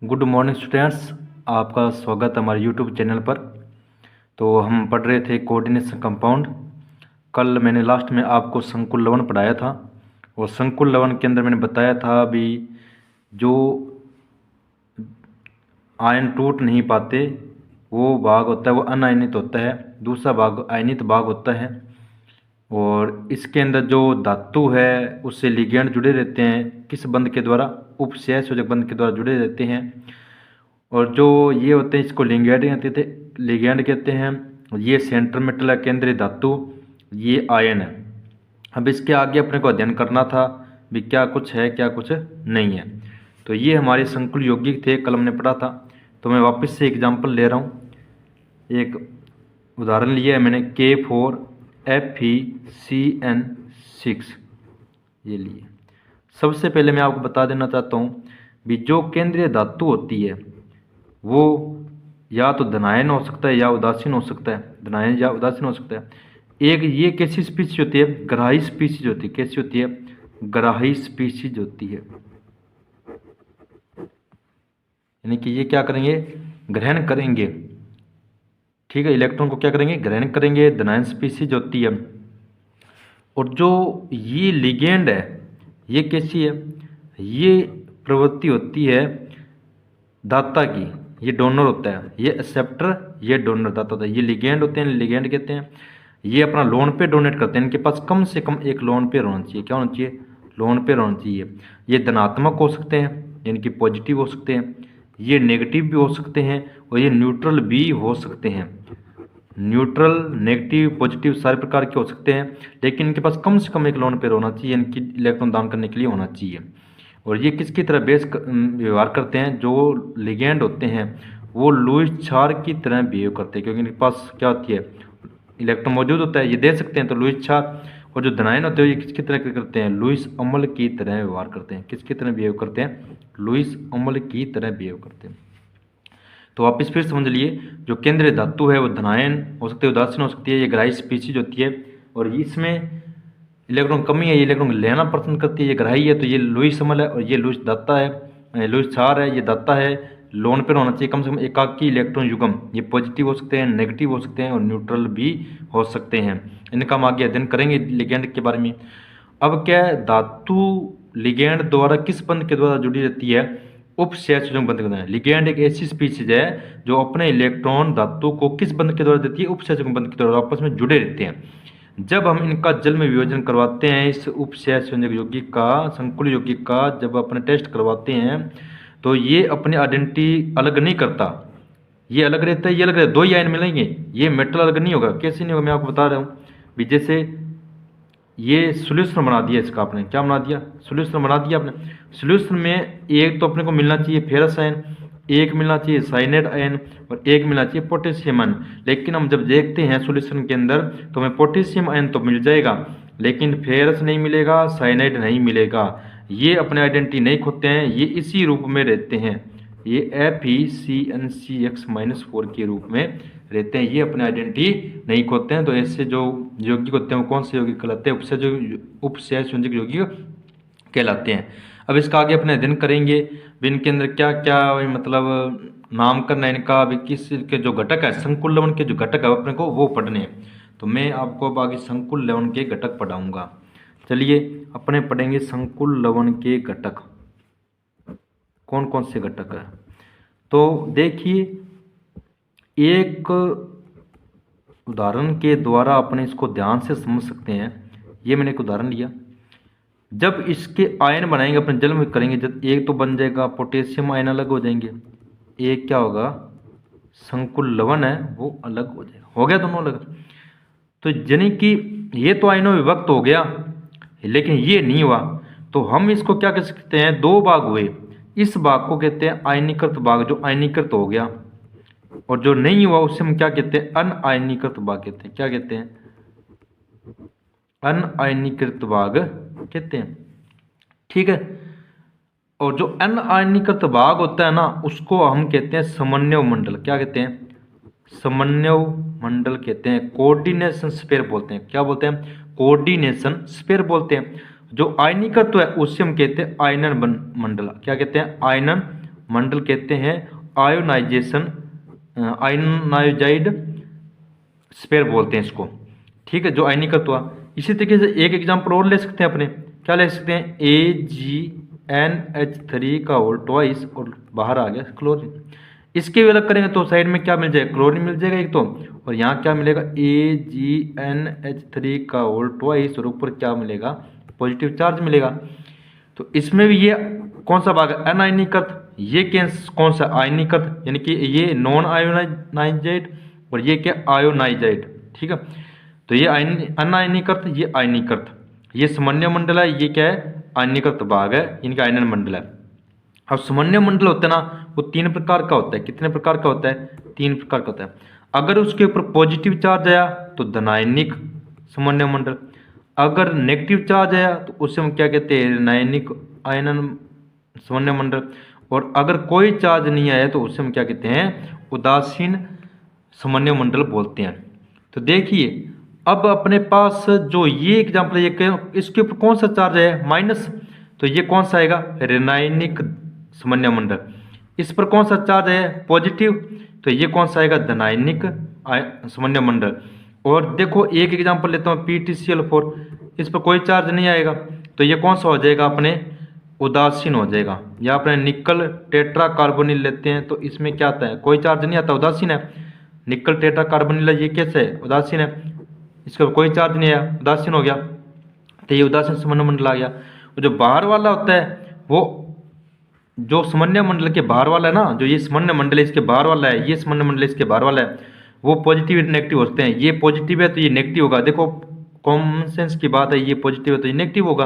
Good morning students, आपका स्वागत है हमारे यूट्यूब चैनल पर। तो हम पढ़ रहे थे कोऑर्डिनेशन कंपाउंड। कल मैंने लास्ट में आपको संकुल लवण पढ़ाया था और संकुल लवण के अंदर मैंने बताया था भी जो आयन टूट नहीं पाते वो भाग होता है वो अनायनित होता है, दूसरा भाग आयनित भाग होता है। और इसके अंदर जो धातु है उससे लिगैंड जुड़े रहते हैं, किस बंध के द्वारा? उपक्षय सूचक बंध के द्वारा जुड़े रहते हैं। और जो ये होते हैं इसको लिगैंड कहते हैं। ये सेंट्रल मेटल है, केंद्रीय धातु, ये आयन है। अब इसके आगे अपने को अध्ययन करना था भी क्या कुछ है क्या कुछ नहीं है। तो ये हमारे संकुल यौगिक थे, कल हमने पढ़ा था। तो मैं वापस से एग्जांपल ले रहा हूँ। एक उदाहरण लिया है मैंने K4FeCN6 ये लिए। सबसे पहले मैं आपको बता देना चाहता हूँ भी जो केंद्रीय धातु होती है वो या तो धनायन हो सकता है या उदासीन हो सकता है, धनायन या उदासीन हो सकता है। एक ये कैसी स्पीशीज होती है? ग्राही स्पीशीज होती है। कैसी होती है? ग्राही स्पीशीज होती है, यानी कि ये क्या करेंगे? ग्रहण करेंगे। ठीक है, इलेक्ट्रॉन को क्या करेंगे? ग्रहण करेंगे। धनायन स्पीशीज होती है। और जो ये लिगेंड है ये कैसी है? ये प्रवृत्ति होती है दाता की, ये डोनर होता है, ये एक्सेप्टर, ये डोनर दाता होता है। ये लिगेंड होते हैं, लिगेंड कहते हैं। ये अपना लोन पे डोनेट करते हैं। इनके पास कम से कम एक लोन पे होना चाहिए। क्या होना चाहिए? लोन पे होना चाहिए। ये धनात्मक हो सकते हैं, यानी कि पॉजिटिव हो सकते हैं, ये नेगेटिव भी हो सकते हैं और ये न्यूट्रल भी हो सकते हैं। न्यूट्रल, नेगेटिव, पॉजिटिव सारे प्रकार के हो सकते हैं, लेकिन इनके पास कम से कम एक लोन पेयर होना चाहिए, इनकी इलेक्ट्रॉन दान करने के लिए होना चाहिए। और ये किसकी तरह व्यवहार करते हैं? जो लिगेंड होते हैं वो लुईस क्षार की तरह बिहेव करते हैं, क्योंकि इनके पास क्या होती है? इलेक्ट्रॉन मौजूद होता है, ये दे सकते हैं, तो लुईस क्षार। और जो धनायन होते हैं ये किसकी तरह करते हैं? लुईस अम्ल की तरह व्यवहार करते हैं। किसकी तरह बिहेव करते हैं? लुईस अम्ल की तरह बिहेव करते हैं। तो वापस फिर समझ लिए, जो केंद्रीय धातु है वो धनायन हो सकती है, उदासीन हो सकती है, ये ग्राही स्पीशीज होती है। और इसमें इलेक्ट्रॉन कमी है, ये इलेक्ट्रॉन लेना पसंद करती है, ये ग्राही है, तो ये लुईस अम्ल है। और ये लुईस दाता है, लुईस क्षार है, ये दाता है। लोन पर होना चाहिए कम से कम एकाकी इलेक्ट्रॉन युग्म। ये पॉजिटिव हो सकते हैं, नेगेटिव हो सकते हैं और न्यूट्रल भी हो सकते हैं। इनका हम आगे अध्ययन करेंगे लिगेंड के बारे में। अब क्या है? धातु लिगेंड द्वारा किस बंध के द्वारा जुड़ी रहती है? उपक्षय सूचक बंध के द्वारा। लिगेंड एक ऐसी स्पीशीज है जो अपने इलेक्ट्रॉन धातु को किस बंध के द्वारा देती है? उपक्षय सूचक बंध के द्वारा आपस में जुड़े रहते हैं। जब हम इनका जल में वियोजन करवाते हैं, इस उपक्षय संयोजक यौगिक का, संकुल यौगिक का जब अपने टेस्ट करवाते हैं तो ये अपनी आइडेंटिटी अलग नहीं करता। ये अलग रहता है, ये अलग रहता है, दो ही आयन मिलेंगे, ये मेटल अलग नहीं होगा। कैसे नहीं होगा? मैं आपको बता रहा हूँ भी। जैसे ये सोल्यूशन बना दिया इसका, आपने क्या बना दिया? सोल्यूशन बना दिया आपने। सोल्यूशन में एक तो अपने को मिलना चाहिए फेरस आयन, एक मिलना चाहिए साइनाइड आयन और एक मिलना चाहिए पोटेशियम आयन। लेकिन हम जब देखते हैं सोल्यूशन के अंदर तो हमें पोटेशियम आयन तो मिल जाएगा, लेकिन फेरस नहीं मिलेगा, साइनाइड नहीं मिलेगा। ये अपने आइडेंटिटी नहीं खोते हैं, ये इसी रूप में रहते हैं। ये FeCnCx-4 के रूप में रहते हैं, ये अपने आइडेंटिटी नहीं खोते हैं। तो ऐसे जो यौगिक होते हैं वो कौन से यौगिक कहलाते हैं? उपक्षय संयोजक यौगिक कहलाते हैं। अब इसका आगे अपने अध्ययन करेंगे भी इनके अंदर क्या क्या मतलब नामकरण है इनका, भी किस के जो घटक है, संकुल लवण के जो घटक है अपने को वो पढ़ने हैं। तो मैं आपको अब आगे संकुल लवण के घटक पढ़ाऊंगा। चलिए अपने पढ़ेंगे संकुल लवण के घटक। कौन कौन से घटक है? तो देखिए, एक उदाहरण के द्वारा अपने इसको ध्यान से समझ सकते हैं। ये मैंने एक उदाहरण लिया। जब इसके आयन बनाएंगे, अपने जल में करेंगे, जब एक तो बन जाएगा पोटेशियम आयन, अलग हो जाएंगे। एक क्या होगा? संकुल लवण है वो अलग हो जाएगा। हो गया दोनों अलग। तो यानी कि ये तो आयनों विभक्त हो गया, लेकिन ये नहीं हुआ। तो हम इसको क्या कह सकते हैं? दो भाग हुए, इस भाग को कहते हैं आयनीकृत भाग, जो आयनीकृत हो गया। और जो नहीं हुआ उससे हम क्या कहते हैं? अनआयनीकृत भाग कहते हैं। क्या कहते हैं? अनआयनीकृत भाग कहते हैं। ठीक है। और जो अनआयनीकृत भाग होता है ना, उसको हम कहते हैं समन्वय मंडल। क्या कहते हैं? समन्वय मंडल कहते हैं। कोऑर्डिनेशन स्फीयर बोलते हैं। क्या बोलते हैं? कोऑर्डिनेशन स्फीयर बोलते हैं। जो आयनीकृत है उससे हम कहते हैं आयनन मंडल। क्या कहते हैं? आयनन मंडल कहते हैं आयोनाइजेशन, आयोनाइजाइड स्पेयर बोलते हैं इसको, ठीक है, जो आयनीकृत हुआ। इसी तरीके से एक एग्जाम्पल और ले सकते हैं अपने, क्या ले सकते हैं, AgNH3 का होल ट्वाइस और बाहर आ गया क्लोरीन। इसके भी अलग करेंगे तो साइड में क्या मिल जाएगा, क्लोरीन मिल जाएगा एक तो, और यहाँ क्या मिलेगा, AgNH3 का होल ट्वाइस और ऊपर क्या मिलेगा, पॉजिटिव चार्ज मिलेगा। तो इसमें भी ये कौन सा भाग है, अनायनीकृत, ये कौन सा आयनीकृत, यानी कि ये नॉन आयोनाइजाइड और ये क्या आयोनाइजाइड, ठीक है। तो ये अनायनीकृत, ये आयनीकृत, ये समन्वय मंडल है, ये क्या है, आयनीकृत भाग है, इनका आयनन मंडल है। अब समन्वय मंडल होता है ना, वो 3 प्रकार का होता है। कितने प्रकार का होता है, 3 प्रकार का होता है। अगर उसके ऊपर पॉजिटिव चार्ज आया तो धनायनिक समन्वय मंडल, अगर नेगेटिव चार्ज आया तो उसे हम क्या कहते हैं, ऋणायनिक आयनन समन्वय मंडल, और अगर कोई चार्ज नहीं आया तो उसे हम क्या कहते हैं, उदासीन समन्वय मंडल बोलते हैं। तो देखिए अब अपने पास जो ये एग्जाम्पल, ये इसके ऊपर कौन सा चार्ज है, माइनस, तो ये कौन सा आएगा, ऋणायनिक समन्वय मंडल। इस पर कौन सा चार्ज है, पॉजिटिव, तो ये कौन सा आएगा, धनायनिक समन्वय मंडल। और देखो एक एग्जाम्पल लेता हूँ PtCl4, इस पर कोई चार्ज नहीं आएगा तो ये कौन सा हो जाएगा, अपने उदासीन हो जाएगा। या अपने निकल टेट्रा कार्बोनिल लेते हैं तो इसमें क्या आता है, कोई चार्ज नहीं आता, उदासीन है। निकल टेट्रा कार्बोनिल ये कैसे है, उदासीन है, इसका कोई चार्ज नहीं आया, उदासीन हो गया, तो ये उदासीन समन्वय मंडल आ गया। और जो बाहर वाला होता है, वो जो समन्वय मंडल के बाहर वाला है ना, जो ये समन्वय मंडल है इसके बाहर वाला है, ये समन्वय मंडल इसके बाहर वाला है, वो पॉजिटिव नेगेटिव होते हैं। ये पॉजिटिव है तो ये नेगेटिव होगा, देखो कॉमन सेंस की बात है, ये पॉजिटिव है तो ये नेगेटिव होगा,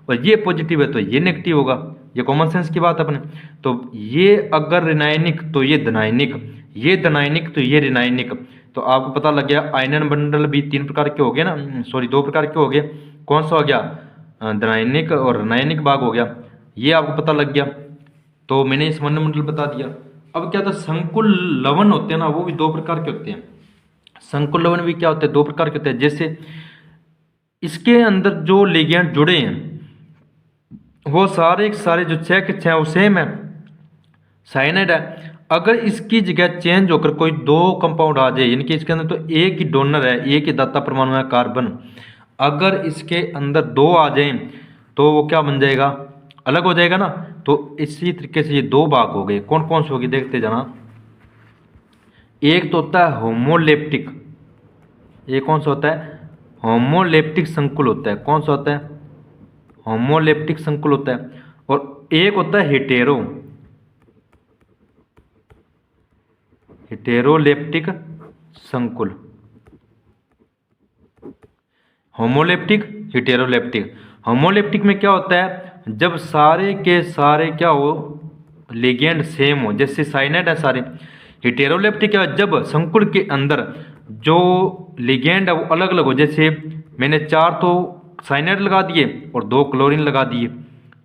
और ये पॉजिटिव है तो ये नेगेटिव होगा, ये कॉमन सेंस की बात अपने। तो ये अगर ऋणायनिक तो ये धनायनिक, ये धनायनिक तो ये ऋणायनिक। तो आपको पता लग गया आयनन मंडल भी 3 प्रकार के हो गए ना, सॉरी 2 प्रकार के हो गए, कौन सा हो गया, धनायनिक और ऋणायनिक भाग हो गया, ये आपको पता लग गया। तो मैंने इस समन्वय मंडल बता दिया। अब क्या होता है, संकुल लवण होते हैं ना, वो भी 2 प्रकार के होते हैं। संकुल लवण भी क्या होते हैं, 2 प्रकार के होते हैं। जैसे इसके अंदर जो लिगेंड जुड़े हैं वो सारे के सारे जो 6 के 6 वो सेम है, साइनाइड है। अगर इसकी जगह चेंज होकर कोई 2 कंपाउंड आ जाए, यानी कि इसके अंदर तो एक ही डोनर है, एक ही दाता परमाणु है कार्बन, अगर इसके अंदर 2 आ जाए तो वो क्या बन जाएगा, अलग हो जाएगा ना। तो इसी तरीके से ये 2 भाग हो गए। कौन कौन से होगी देखते जाना। एक तो होता है होमोलेप्टिक, ये कौन सा होता है, होमोलेप्टिक संकुल होता है। कौन सा होता है, होमोलेप्टिक संकुल होता है। और एक होता है हेटेरो, हेटेरोलेप्टिक संकुल, होमोलेप्टिक हेटेरोलेप्टिक। होमोलेप्टिक में क्या होता है, जब सारे के सारे क्या हो, लिगेंड सेम हो, जैसे साइनाइड है सारे। हेटेरोलेप्टिक है जब संकुल के अंदर जो लिगेंड है वो अलग अलग हो, जैसे मैंने 4 तो साइनाइड लगा दिए और 2 क्लोरीन लगा दिए,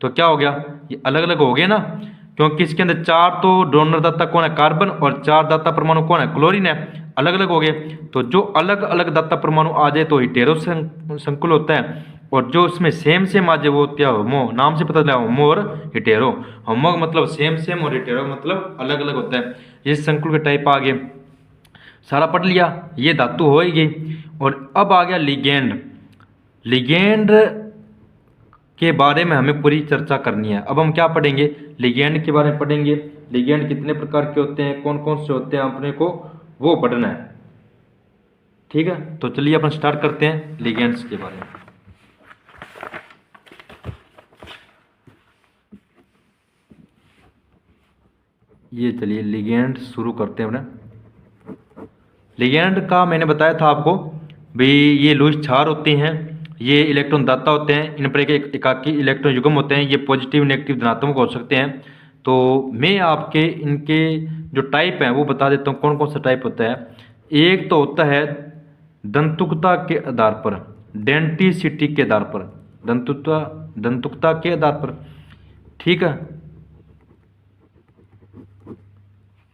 तो क्या हो गया, ये अलग अलग हो गए ना, क्योंकि इसके अंदर 4 तो डोनर दाता कौन है, कार्बन, और 4 दाता परमाणु कौन है, क्लोरीन है, अलग अलग हो गए। तो जो अलग अलग दाता परमाणु आ जाए तो हेटेरो संकुल होता है, और जो इसमें सेम सेम आ जाए वो क्या, होमो, नाम से पता चला, होमो और हेटेरो। होमो मतलब सेम सेम और हेटेरो मतलब अलग अलग होता है। ये संकुल के टाइप आ गए, सारा पढ़ लिया, ये धातु हो ही गई। और अब आ गया लिगेंड। लिगेंड के बारे में हमें पूरी चर्चा करनी है। अब हम क्या पढ़ेंगे, लिगेंड के बारे में पढ़ेंगे। लिगेंड कितने प्रकार के होते हैं, कौन कौन से होते हैं, अपने को वो पढ़ना है, ठीक है। तो चलिए अपन स्टार्ट करते हैं लिगेंड्स के बारे में। ये चलिए लिगेंड शुरू करते हैं अपना। लिगेंड का मैंने बताया था आपको भाई, ये लुईस क्षार होते हैं, ये इलेक्ट्रॉन दाता होते हैं, इन पर एक एकाकी इलेक्ट्रॉन युग्म होते हैं, ये पॉजिटिव नेगेटिव धनात्मक हो सकते हैं। तो मैं आपके इनके जो टाइप हैं वो बता देता हूँ, कौन कौन सा टाइप होता है। एक तो होता है दंतुकता के आधार पर, डेंटिसिटी के आधार पर, दंतुकता के आधार पर, ठीक है।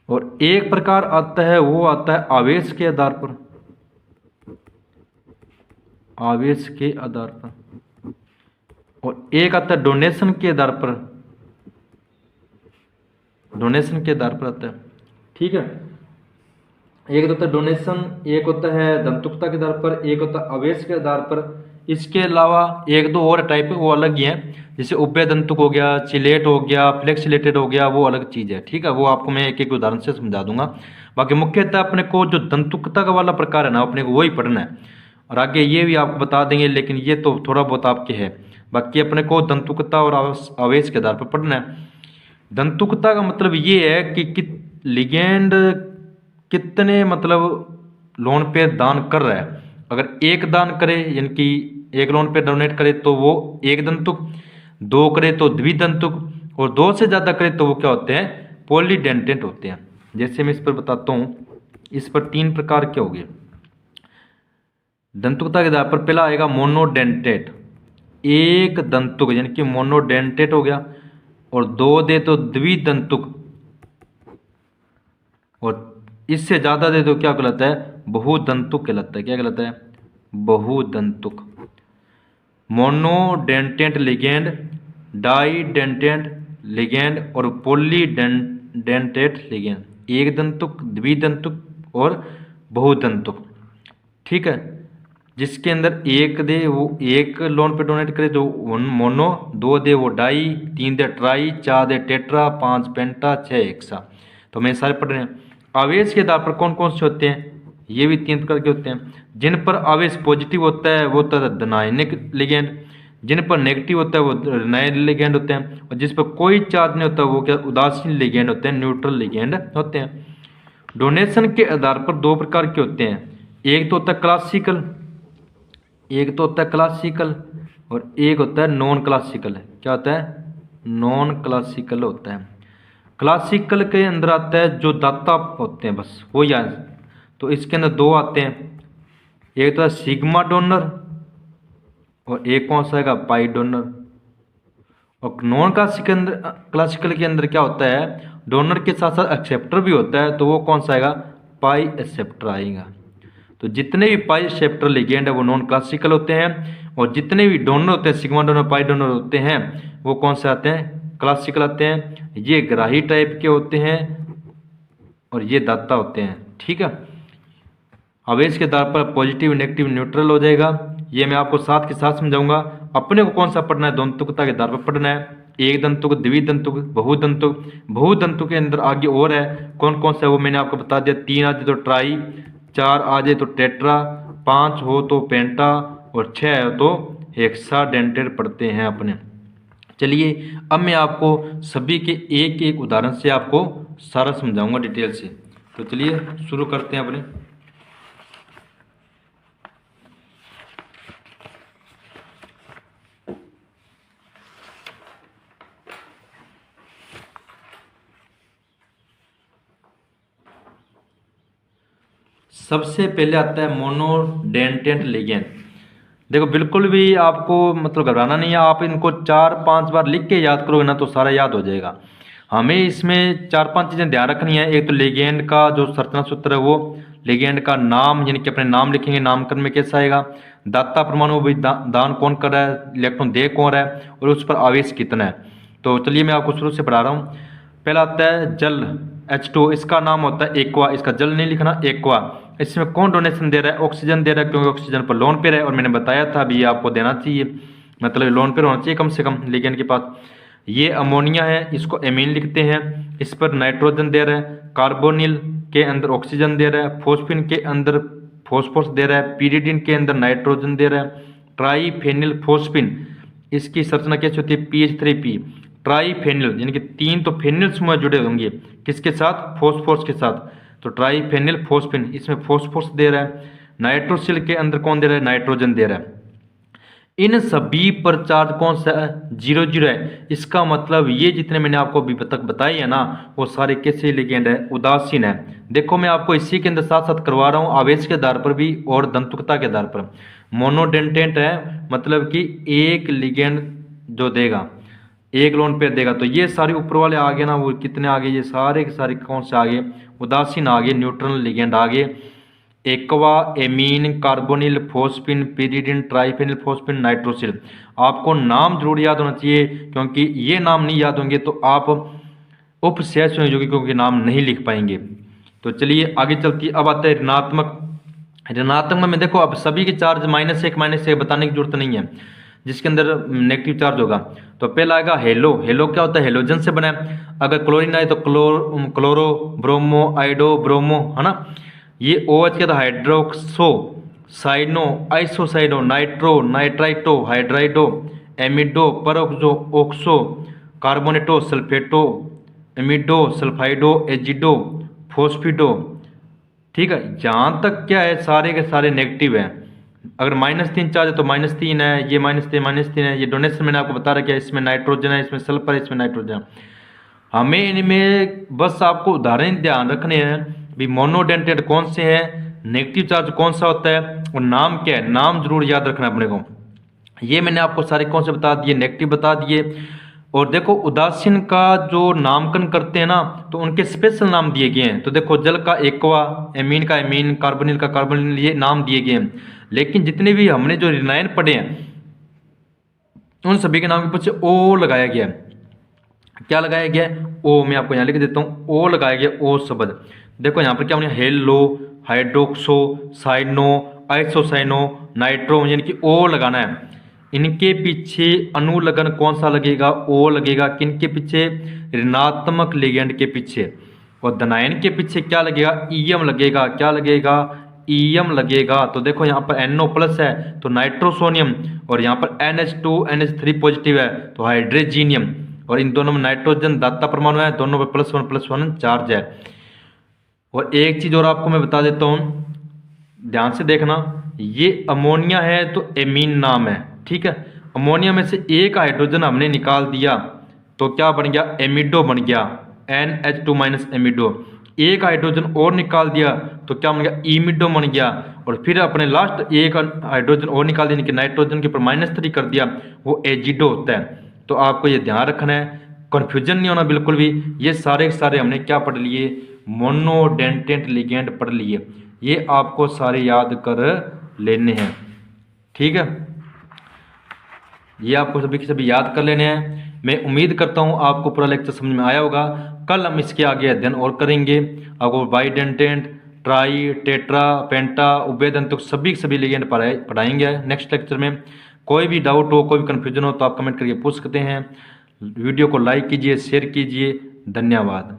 और एक प्रकार आता है वो आता है आवेश के आधार पर, आवेश के आधार पर। और एक आता है डोनेशन के आधार पर, डोनेशन के आधार पर आता है। ठीक है, एक होता है डोनेशन, एक होता है दंतुकता के आधार पर, एक होता है आवेश के आधार पर। इसके अलावा एक दो और टाइप है वो अलग ही है, जैसे उभय दंतुक हो गया, चिलेट हो गया, फ्लेक्सिलेटेड हो गया, वो अलग चीज़ है। ठीक है, वो आपको मैं एक एक उदाहरण से समझा दूंगा। बाकी मुख्यतः अपने को जो दंतुकता का वाला प्रकार है ना, अपने को वही पढ़ना है, और आगे ये भी आपको बता देंगे, लेकिन ये तो थोड़ा बहुत आपके है। बाकी अपने को दंतुकता और आवेश के आधार पर पढ़ना है। दंतुकता का मतलब ये है कि लिगेंड कितने मतलब लोन पे दान कर रहा है। अगर एक दान करे यानी कि एक लोन पे डोनेट करे तो वो एक दंतुक, दो करे तो द्विदंतुक, और दो से ज़्यादा करे तो वो क्या होते हैं, पॉलीडेंटेंट होते हैं। जैसे मैं इस पर बताता हूँ, इस पर 3 प्रकार के हो गए दंतुकता के आधार पर। पहला आएगा मोनोडेंटेट, एक दंतुक यानी कि मोनोडेंटेट हो गया, और दो दे तो द्विदंतुक, और इससे ज़्यादा दे तो क्या कहलाता है, बहुदंतुक कहलाता है। क्या कहलाता है, बहुदंतुक। मोनोडेंटेंट लिगेंड, डाइडेंटेंट लिगेंड और पॉलीडेंटेंट लिगेंड, एक दंतुक, द्विदंतुक और बहुदंतुक। ठीक है, जिसके अंदर एक दे वो एक लोन पे डोनेट करे जो मोनो, दो दे वो डाई, तीन दे ट्राई, चार दे टेट्रा, पांच पेंटा, छह एक्सा। तो मैं सारे पढ़ रहे हैं। आवेश के आधार पर कौन कौन से होते हैं, ये भी 3 प्रकार के होते हैं। जिन पर आवेश पॉजिटिव होता है वो होता है धनायनिक लिगेंड, जिन पर नेगेटिव होता है वो ऋणायनिक लिगेंड होते हैं, और जिस पर कोई चार्ज नहीं होता वो क्या उदासीन लिगेंड होते हैं, न्यूट्रल लिगेंड होते हैं। डोनेशन के आधार पर 2 प्रकार के होते हैं, एक तो होता है क्लासिकल, एक तो होता है क्लासिकल, और एक होता है नॉन क्लासिकल। क्या होता है, नॉन क्लासिकल होता है। क्लासिकल के अंदर आता है जो दाता होते हैं, बस वो याद। तो इसके अंदर 2 आते हैं, एक तो है सिग्मा डोनर और एक कौन सा है पाई डोनर। और नॉन क्लासिकल के अंदर क्या होता है, डोनर के साथ साथ एक्सेप्टर भी होता है, तो वो कौन सा आएगा, पाई एक्सेप्टर आएगा। तो जितने भी पाई एक्सेप्टर लिगेंड है वो नॉन क्लासिकल होते हैं, और जितने भी डोनर होते हैं, सिग्मा डोनर, पाई डोनर होते हैं, वो कौन से आते हैं, क्लासिकल आते हैं। ये ग्राही टाइप के होते हैं और ये दाता होते हैं। ठीक है, आवेश के आधार पर पॉजिटिव, नेगेटिव, न्यूट्रल हो जाएगा। ये मैं आपको साथ के साथ समझाऊंगा। अपने को कौन सा पढ़ना है, दंतुकता के आधार पर पढ़ना है। एक दंतुक, द्विदंतुक, बहुदंतुक। बहुदंतुक के अंदर आगे और है, कौन कौन सा है वो मैंने आपको बता दिया। 3 आ जाए तो ट्राई, 4 आ जाए तो टेट्रा, 5 हो तो पेंटा, और 6 हो तो हेक्साडेंटेट पढ़ते हैं अपने। चलिए अब मैं आपको सभी के एक एक उदाहरण से आपको सारा समझाऊंगा डिटेल से। तो चलिए शुरू करते हैं अपने। सबसे पहले आता है मोनोडेंटेंट लिगेंड। देखो बिल्कुल भी आपको मतलब घबराना नहीं है, आप इनको 4-5 बार लिख के याद करोगे ना तो सारा याद हो जाएगा। हमें इसमें 4-5 चीज़ें ध्यान रखनी है। एक तो लिगेंड का जो संरचना सूत्र है वो, लिगेंड का नाम यानी कि अपने नाम लिखेंगे, नामकरण में कैसा आएगा, दाता परमाणु भी दान कौन कर रहा है, इलेक्ट्रॉन दे कौन रहा है, और उस पर आवेश कितना है। तो चलिए मैं आपको शुरू से पढ़ा रहा हूँ। पहला आता है जल, H2, इसका नाम होता है एक्वा, इसका जल नहीं लिखना, एक्वा। इसमें कौन डोनेशन दे रहा है, ऑक्सीजन दे रहा है, क्योंकि ऑक्सीजन पर लोन पे है, और मैंने बताया था अभी आपको देना चाहिए, मतलब लोन पे होना चाहिए कम से कम लिगेंड के पास। ये अमोनिया है, इसको एमीन लिखते हैं। इस पर नाइट्रोजन दे रहा है, कार्बोनिल के अंदर ऑक्सीजन दे रहा है, फोस्फिन के अंदर फॉस्फोरस दे रहा है, पीरिडिन के अंदर नाइट्रोजन दे रहा है। ट्राईफेनिल फोस्फिन, इसकी संरचना कैसे होती है, PH3P। ट्राईफेनिल यानी कि 3 तो फेनिल समूह जुड़े होंगे, किसके साथ, फॉस्फोरस के साथ। तो ट्राईफेनिल फोस्फिन, इसमें फॉस्फोरस दे रहा है। नाइट्रोसिल के अंदर कौन दे रहा है, नाइट्रोजन दे रहा है। इन सभी पर चार्ज कौन सा है, 0 है। इसका मतलब ये जितने मैंने आपको अभी तक बताए है ना, वो सारे कैसे लिगेंड है, उदासीन है। देखो मैं आपको इसी के अंदर साथ साथ करवा रहा हूँ, आवेश के आधार पर भी और दंतुकता के आधार पर। मोनोडेंटेंट है मतलब कि एक लिगेंड जो देगा, एक लोन पेयर देगा। तो ये सारे ऊपर वाले आगे ना, वो कितने आगे, ये सारे के सारे कौन से आगे, उदासीन आगे, न्यूट्रल लिगेंड आगे। Aqua, amine, carbonyl, phosphine, pyridine, triphenyl phosphine, nitrosyl. आपको नाम जरूर याद होना चाहिए, क्योंकि ये नाम नहीं याद होंगे तो आप उपशय संयोजकों के नाम नहीं लिख पाएंगे। तो चलिए आगे चलती, अब आता है ऋणात्मक। ऋणात्मक में देखो अब सभी के चार्ज -1 बताने की जरूरत नहीं है, जिसके अंदर नेगेटिव चार्ज होगा। तो पहला आएगा हेलो। हेलो क्या होता है? हेलोजन से बना है। अगर क्लोरीन आए तो क्लोरो, ब्रोमो, आइडो, ब्रोमो, है ना। ये OH क्या था? Hydroxo, cyano, isocyano, nitro, nitrito, hydrido, amido, peroxo, oxo, carbonato, sulphato, amido, sulphido, azido, phosphido. ठीक है, जहाँ तक क्या है सारे के सारे नेगेटिव हैं। अगर -3 चार्ज है तो -3 है, ये -3 है। ये डोनेशन मैंने आपको बता रखा है, इसमें नाइट्रोजन है, इसमें सल्फर है, इसमें नाइट्रोजन है। हमें इनमें बस आपको उदाहरण ध्यान रखने हैं भी मोनोडेंटेड कौन से हैं, नेगेटिव चार्ज कौन सा होता है और नाम क्या है, नाम जरूर याद रखना अपने को। ये मैंने आपको सारे कौन से बता दिए, नेगेटिव बता दिए। और देखो उदासीन का जो नामकरण करते हैं ना, तो उनके स्पेशल नाम दिए गए हैं। तो देखो जल का एक्वा, एमीन का एमीन, कार्बोनिल का कार्बोनिल, ये नाम दिए गए हैं। लेकिन जितने भी हमने जो रिनायन पढ़े हैं उन सभी के नाम के पीछे ओ लगाया गया है। क्या लगाया गया है? ओ। मैं आपको यहाँ लिख देता हूँ, ओ लगाया गया, ओ शब्द। देखो यहाँ पर क्या होना है? Halo, hydroxo, cyano, isocyano, nitro, यानी कि ओ लगाना है। इनके पीछे अनुलग्न कौन सा लगेगा? ओ लगेगा। किनके पीछे? ऋणात्मक लिगेंड के पीछे। और धनायन के पीछे क्या लगेगा? ईएम लगेगा। क्या लगेगा? ईएम लगेगा। तो देखो यहाँ पर NO+ है तो नाइट्रोसोनियम, और यहाँ पर NH2 NH3 पॉजिटिव है तो हाइड्रोजीनियम। और इन दोनों में नाइट्रोजन दाता परमाणु है, दोनों में +1 चार्ज है। और एक चीज और आपको मैं बता देता हूँ, ध्यान से देखना, ये अमोनिया है तो एमीन नाम है, ठीक है। अमोनिया में से एक हाइड्रोजन हमने निकाल दिया तो क्या बन गया? एमिडो बन गया, NH2- एमिडो। एक हाइड्रोजन और निकाल दिया तो क्या बन गया? इमिडो बन गया। और फिर अपने लास्ट एक हाइड्रोजन और निकाल दिया, नाइट्रोजन के ऊपर -3 कर दिया, वो एजिडो होता है। तो आपको ये ध्यान रखना है, कन्फ्यूजन नहीं होना बिल्कुल भी। ये सारे सारे हमने क्या पढ़ लिए? मोनोडेंटेंट लिगेंड पढ़ लिए। ये आपको सारे याद कर लेने हैं, ठीक है। ये आपको सभी के सभी याद कर लेने हैं। मैं उम्मीद करता हूँ आपको पूरा लेक्चर समझ में आया होगा। कल हम इसके आगे अध्ययन और करेंगे। आपको बाइडेंटेंट, ट्राई, टेट्रा, पेंटा, उभयदंत तो सभी लिगेंड पढ़ाएंगे नेक्स्ट लेक्चर में। कोई भी डाउट हो, कोई भी कन्फ्यूजन हो तो आप कमेंट करके पूछ सकते हैं। वीडियो को लाइक कीजिए, शेयर कीजिए। धन्यवाद।